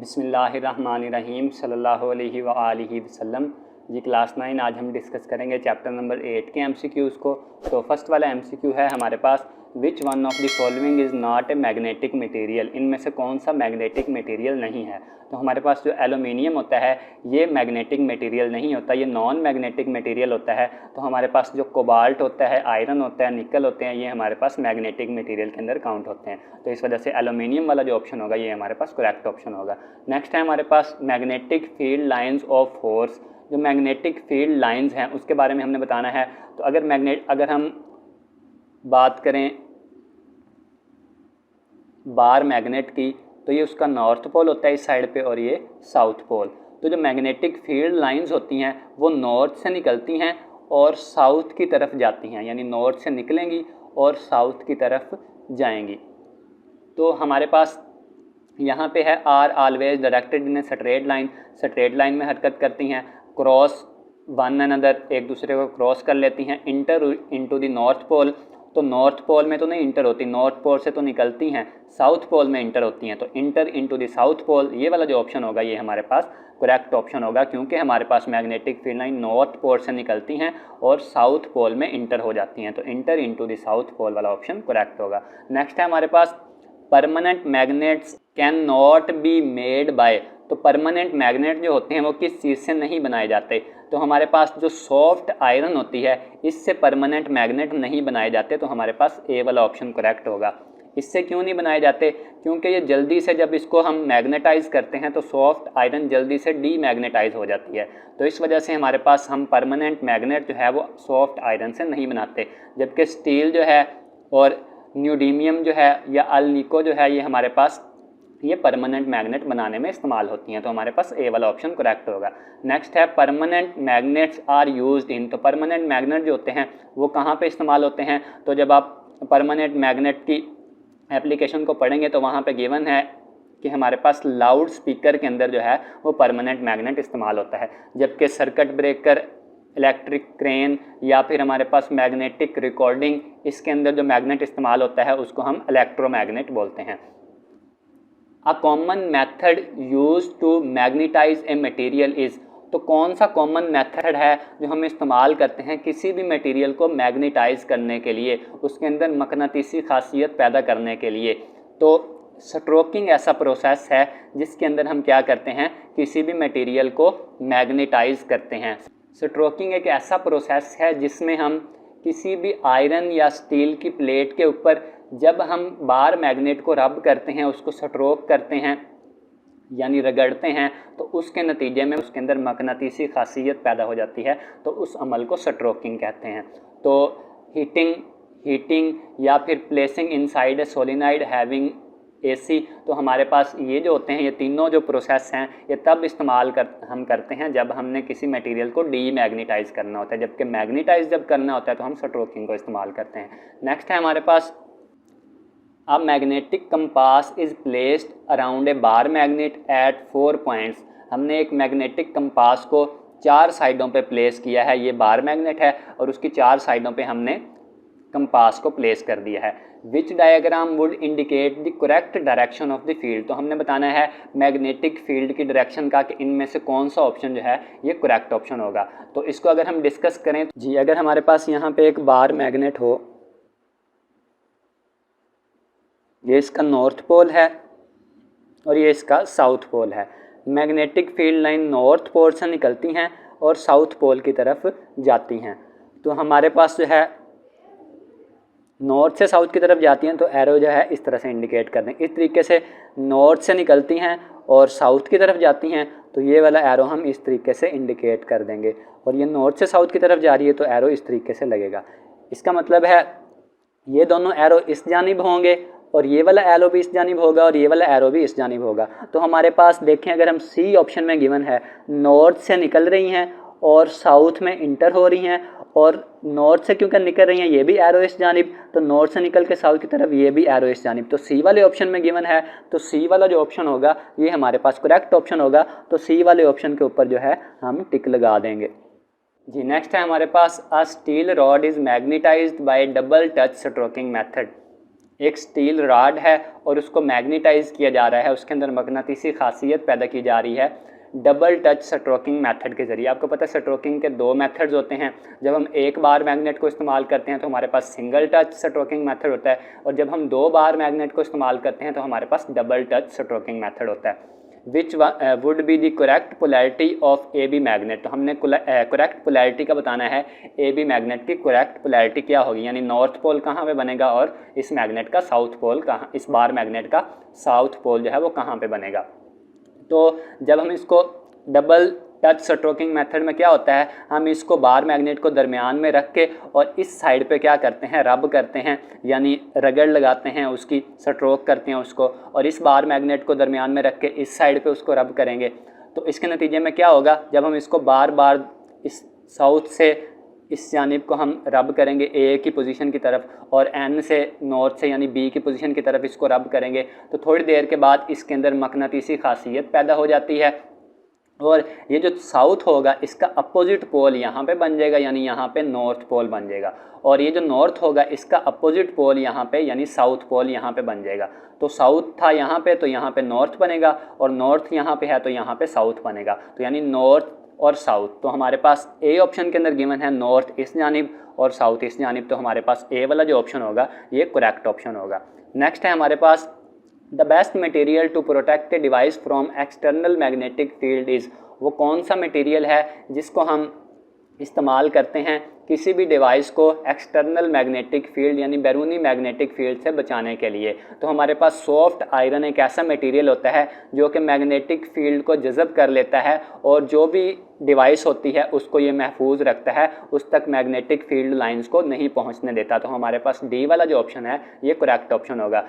बिस्मिल्लाहिर्रहमानिर्रहीम सल्लल्लाहु अलैहि व आलिहि वसल्लम। जी क्लास 9 आज हम डिस्कस करेंगे चैप्टर नंबर 8 के एमसीक्यूज़ को। तो फर्स्ट वाला एमसीक्यू है हमारे पास, which one of the following is not a magnetic material. इनमें से कौन सा मैग्नेटिक मटेरियल नहीं है। तो हमारे पास जो एलुमिनियम होता है ये मैग्नेटिक मटेरियल नहीं होता, ये नॉन मैग्नेटिक मटेरियल होता है। तो हमारे पास जो कोबाल्ट होता है, आयरन होता है, निकल होते हैं, ये हमारे पास मैग्नेटिक मटेरियल के अंदर काउंट होते हैं। तो इस वजह से एलुमिनियम वाला जो ऑप्शन होगा ये हमारे पास करेक्ट ऑप्शन होगा। नेक्स्ट है हमारे पास magnetic field lines of force. जो मैग्नेटिक फील्ड लाइंस हैं उसके बारे में हमने बताना है। तो अगर हम बात करें बार मैग्नेट की, तो ये उसका नॉर्थ पोल होता है इस साइड पे और ये साउथ पोल। तो जो मैग्नेटिक फील्ड लाइंस होती हैं वो नॉर्थ से निकलती हैं और साउथ की तरफ जाती हैं, यानी नॉर्थ से निकलेंगी और साउथ की तरफ जाएंगी। तो हमारे पास यहाँ पे है are always directed in a straight line, straight line में हरकत करती हैं, क्रॉस वन अनदर, एक दूसरे को क्रॉस कर लेती हैं, enter into the north pole. तो नॉर्थ पोल में तो नहीं इंटर होती, नॉर्थ पोल से तो निकलती हैं, साउथ पोल में इंटर होती हैं। तो enter into the south pole, ये वाला जो ऑप्शन होगा ये हमारे पास करेक्ट ऑप्शन होगा, क्योंकि हमारे पास magnetic field line north pole से निकलती हैं और साउथ पोल में इंटर हो जाती हैं। तो enter into the south pole वाला ऑप्शन करेक्ट होगा। नेक्स्ट है हमारे पास permanent magnets can not be made by. तो परमानेंट मैग्नेट जो होते हैं वो किस चीज़ से नहीं बनाए जाते। तो हमारे पास जो सॉफ्ट आयरन होती है इससे परमानेंट मैग्नेट नहीं बनाए जाते। तो हमारे पास ए वाला ऑप्शन करेक्ट होगा। इससे क्यों नहीं बनाए जाते? क्योंकि ये जल्दी से जब इसको हम मैग्नेटाइज करते हैं तो सॉफ्ट आयरन जल्दी से डीमैग्नेटाइज हो जाती है। तो इस वजह से हमारे पास हम परमानेंट मैग्नेट जो है वो सॉफ्ट आयरन से नहीं बनाते। जबकि स्टील जो है और न्यूडीमियम जो है या अल्निको जो है ये हमारे पास ये परमानेंट मैग्नेट बनाने में इस्तेमाल होती हैं। तो हमारे पास ए वाला ऑप्शन करेक्ट होगा। नेक्स्ट है permanent magnets are used in. तो परमानेंट मैग्नेट जो होते हैं वो कहाँ पे इस्तेमाल होते हैं? तो जब आप परमानेंट मैग्नेट की एप्लीकेशन को पढ़ेंगे तो वहाँ पे गिवन है कि हमारे पास लाउड स्पीकर के अंदर जो है वो परमानेंट मैग्नेट इस्तेमाल होता है। जबकि सर्किट ब्रेकर, इलेक्ट्रिक क्रेन या फिर हमारे पास मैग्नेटिक रिकॉर्डिंग, इसके अंदर जो मैग्नेट इस्तेमाल होता है उसको हम इलेक्ट्रोमैग्नेट बोलते हैं। A common method use to magnetise a material is. तो कौन सा कॉमन मेथड है जो हम इस्तेमाल करते हैं किसी भी मटेरियल को मैग्नेटाइज करने के लिए, उसके अंदर मकनातीसी खासियत पैदा करने के लिए? तो स्ट्रोकिंग ऐसा प्रोसेस है जिसके अंदर हम क्या करते हैं, किसी भी मटेरियल को मैग्नेटाइज करते हैं। स्ट्रोकिंग एक ऐसा प्रोसेस है जिसमें हम किसी भी आयरन या स्टील की प्लेट के ऊपर जब हम बार मैग्नेट को रब करते हैं, उसको स्ट्रोक करते हैं यानी रगड़ते हैं, तो उसके नतीजे में उसके अंदर मकनातीसी खासियत पैदा हो जाती है। तो उस अमल को स्ट्रोकिंग कहते हैं। तो हीटिंग या फिर placing inside a solenoid having AC. तो हमारे पास ये जो होते हैं ये तीनों जो प्रोसेस हैं ये तब हम करते हैं जब हमने किसी मटेरियल को डीमैग्नेटाइज करना होता है, जबकि मैग्नेटाइज जब करना होता है तो हम स्ट्रोकिंग को इस्तेमाल करते हैं। नेक्स्ट है हमारे पास a magnetic compass is placed around a bar magnet at 4 points. हमने एक मैग्नेटिक कंपास को 4 साइडों पे प्लेस किया है। ये बार मैग्नेट है और उसकी 4 साइडों पे हमने कंपास को प्लेस कर दिया है। Which diagram would indicate the correct direction of the field. तो हमने बताना है मैग्नेटिक फील्ड की डायरेक्शन का कि इनमें से कौन सा ऑप्शन जो है ये करेक्ट ऑप्शन होगा। तो इसको अगर हम डिस्कस करें जी, अगर हमारे पास यहाँ पे एक बार मैग्नेट हो, ये इसका नॉर्थ पोल है और ये इसका साउथ पोल है। Magnetic field line north pole से निकलती हैं और साउथ पोल की तरफ जाती हैं। तो हमारे पास जो है नॉर्थ से साउथ की तरफ जाती हैं तो एरो जो है इस तरह से इंडिकेट कर दें। इस तरीके से नॉर्थ से निकलती हैं और साउथ की तरफ जाती हैं तो ये वाला एरो हम इस तरीके से इंडिकेट कर देंगे। और ये नॉर्थ से साउथ की तरफ जा रही है तो एरो इस तरीके से लगेगा। इसका मतलब है ये दोनों एरो इस जानिब होंगे और ये वाला एरो भी इस जानिब होगा और ये वाला एरो भी इस जानिब होगा। तो हमारे पास देखें, अगर हम सी ऑप्शन में गिवन है नॉर्थ से निकल रही हैं और साउथ में इंटर हो रही हैं, और नॉर्थ से क्योंकि निकल रही हैं ये भी एरो इस जानिब, तो नॉर्थ से निकल के साउथ की तरफ ये भी एरो इस जानिब। तो सी वाले ऑप्शन में गिवन है तो सी वाला जो ऑप्शन होगा ये हमारे पास करेक्ट ऑप्शन होगा। तो सी वाले ऑप्शन के ऊपर जो है हम टिक लगा देंगे जी। नेक्स्ट है हमारे पास a steel rod is magnetized by double touch stroking method. एक स्टील रॉड है और उसको मैग्नेटाइज किया जा रहा है, उसके अंदर मकनातीसी खासियत पैदा की जा रही है डबल टच स्ट्रोकिंग मेथड के ज़रिए। आपको पता है स्ट्रोकिंग के दो मेथड्स होते हैं। जब हम एक बार मैग्नेट को इस्तेमाल करते हैं तो हमारे पास सिंगल टच स्ट्रोकिंग मेथड होता है, और जब हम दो बार मैग्नेट को इस्तेमाल करते हैं तो हमारे पास डबल टच स्ट्रोकिंग मेथड होता है। Which would be the correct polarity of A B magnet. तो हमने करेक्ट पोलैरिटी का बताना है, ए बी मैग्नेट की करेक्ट पोलैरिटी क्या होगी, यानी नॉर्थ पोल कहाँ पे बनेगा और इस मैग्नेट का साउथ पोल कहाँ, इस बार मैग्नेट का साउथ पोल जो है वो कहाँ पे बनेगा। तो जब हम इसको डबल टच स्ट्रोकिंग मेथड में क्या होता है, हम इसको बार मैग्नेट को दरमियान में रख के और इस साइड पे क्या करते हैं, रब करते हैं, यानी रगड़ लगाते हैं, उसकी स्ट्रोक करते हैं उसको, और इस बार मैग्नेट को दरमियान में रख के इस साइड पे उसको रब करेंगे। तो इसके नतीजे में क्या होगा, जब हम इसको बार बार इस साउथ से इस जानिब को हम रब करेंगे ए की पोजीशन की तरफ और एन से नॉर्थ से यानी बी की पोजीशन की तरफ इसको रब करेंगे, तो थोड़ी देर के बाद इसके अंदर मकनातीसी खासियत पैदा हो जाती है, और ये जो साउथ होगा इसका अपोजिट पोल यहाँ पे बन जाएगा, यानी यहाँ पे नॉर्थ पोल बन जाएगा, और ये जो नॉर्थ होगा इसका अपोजिट पोल यहाँ पे यानी साउथ पोल यहाँ पे बन जाएगा। तो साउथ था यहाँ पे तो यहाँ पे नॉर्थ बनेगा, और नॉर्थ यहाँ पे है तो यहाँ पे साउथ बनेगा, तो यानी नॉर्थ और साउथ। तो हमारे पास ए ऑप्शन के अंदर गिवन है नॉर्थ इस जानिब और साउथ इस जानिब, तो हमारे पास ए वाला जो ऑप्शन होगा ये करेक्ट ऑप्शन होगा। नेक्स्ट है हमारे पास the best material to protect a device from external magnetic field is. वो कौन सा मटेरियल है जिसको हम इस्तेमाल करते हैं किसी भी डिवाइस को एक्सटर्नल मैग्नेटिक फील्ड यानी बैरूनी मैग्नेटिक फील्ड से बचाने के लिए। तो हमारे पास सॉफ्ट आयरन एक ऐसा मटेरियल होता है जो कि मैग्नेटिक फील्ड को जज़ब कर लेता है, और जो भी डिवाइस होती है उसको ये महफूज रखता है, उस तक मैग्नेटिक फील्ड लाइंस को नहीं पहुंचने देता। तो हमारे पास डी वाला जो ऑप्शन है ये करेक्ट ऑप्शन होगा।